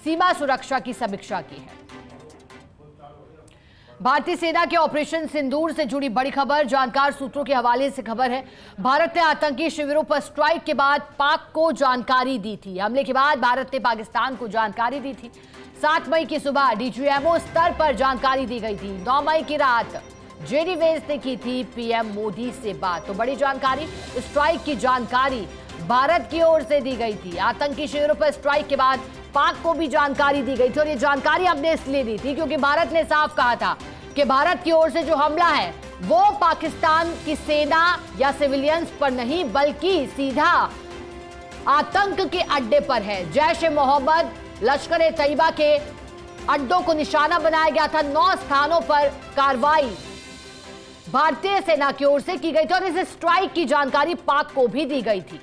सीमा सुरक्षा की समीक्षा की है। भारतीय सेना के ऑपरेशन सिंदूर से जुड़ी बड़ी खबर, जानकार सूत्रों के हवाले से खबर है। भारत ने आतंकी शिविरों पर स्ट्राइक के बाद पाक को जानकारी दी थी। हमले के बाद भारत ने पाकिस्तान को जानकारी दी थी। 7 मई की सुबह डीजीएमओ स्तर पर जानकारी दी गई थी। 9 मई की रात जेडी वेंस ने की थी पीएम मोदी से बात। तो बड़ी जानकारी, स्ट्राइक की जानकारी भारत की ओर से दी गई थी। आतंकी शिविरों पर स्ट्राइक के बाद पाक को भी जानकारी दी गई थी और ये जानकारी हमने इसलिए दी थी क्योंकि भारत ने साफ कहा था कि भारत की ओर से जो हमला है वो पाकिस्तान की सेना या सिविलियंस पर नहीं बल्कि सीधा आतंक के अड्डे पर है। जैश ए मोहम्मद, लश्कर ए तैयबा के अड्डों को निशाना बनाया गया था। 9 स्थानों पर कार्रवाई भारतीय सेना की ओर से की गई थी और इस स्ट्राइक की जानकारी पाक को भी दी गई थी।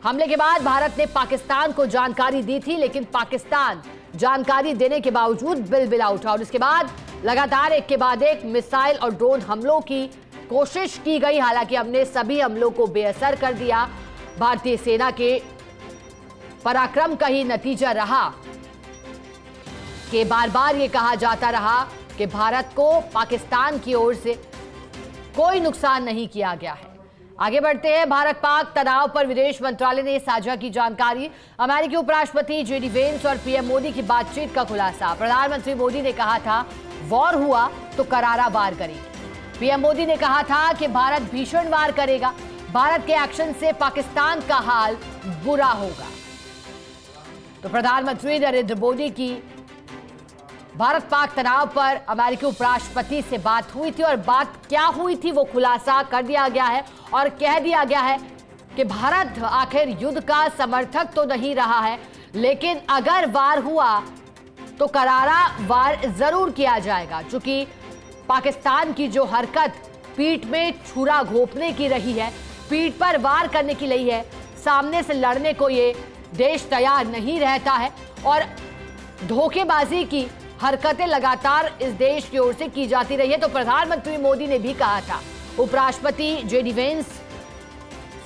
हमले के बाद भारत ने पाकिस्तान को जानकारी दी थी, लेकिन पाकिस्तान जानकारी देने के बावजूद बिलबिला उठा और इसके बाद लगातार एक के बाद एक मिसाइल और ड्रोन हमलों की कोशिश की गई। हालांकि हमने सभी हमलों को बेअसर कर दिया। भारतीय सेना के पराक्रम का ही नतीजा रहा कि बार बार ये कहा जाता रहा कि भारत को पाकिस्तान की ओर से कोई नुकसान नहीं किया गया है। आगे बढ़ते हैं। भारत पाक तनाव पर विदेश मंत्रालय ने साझा की जानकारी। अमेरिकी उपराष्ट्रपति जेडी वेंस और पीएम मोदी की बातचीत का खुलासा। प्रधानमंत्री मोदी ने कहा था वॉर हुआ तो करारा वार करेगी। पीएम मोदी ने कहा था कि भारत भीषण वार करेगा। भारत के एक्शन से पाकिस्तान का हाल बुरा होगा। तो प्रधानमंत्री नरेंद्र मोदी की भारत पाक तनाव पर अमेरिकी उपराष्ट्रपति से बात हुई थी और बात क्या हुई थी वो खुलासा कर दिया गया है और कह दिया गया है कि भारत आखिर युद्ध का समर्थक तो नहीं रहा है, लेकिन अगर वार हुआ तो करारा वार जरूर किया जाएगा। चूंकि पाकिस्तान की जो हरकत पीठ में छुरा घोंपने की रही है, पीठ पर वार करने की रही है, सामने से लड़ने को ये देश तैयार नहीं रहता है और धोखेबाजी की हरकतें लगातार इस देश की ओर से की जाती रही है। तो प्रधानमंत्री मोदी ने भी कहा था, उपराष्ट्रपति जेडी वेंस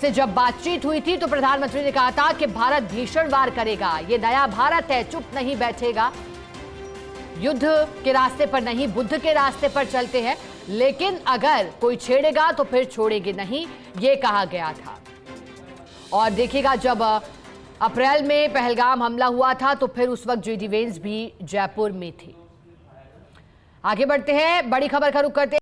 से जब बातचीत हुई थी तो प्रधानमंत्री ने कहा था कि भारत भीषण वार करेगा। ये नया भारत है, चुप नहीं बैठेगा। युद्ध के रास्ते पर नहीं, बुद्ध के रास्ते पर चलते हैं, लेकिन अगर कोई छेड़ेगा तो फिर छोड़ेंगे नहीं, ये कहा गया था। और देखिएगा, जब अप्रैल में पहलगाम हमला हुआ था तो फिर उस वक्त जेडी वेंस भी जयपुर में थे। आगे बढ़ते हैं, बड़ी खबर का रुख करते हैं।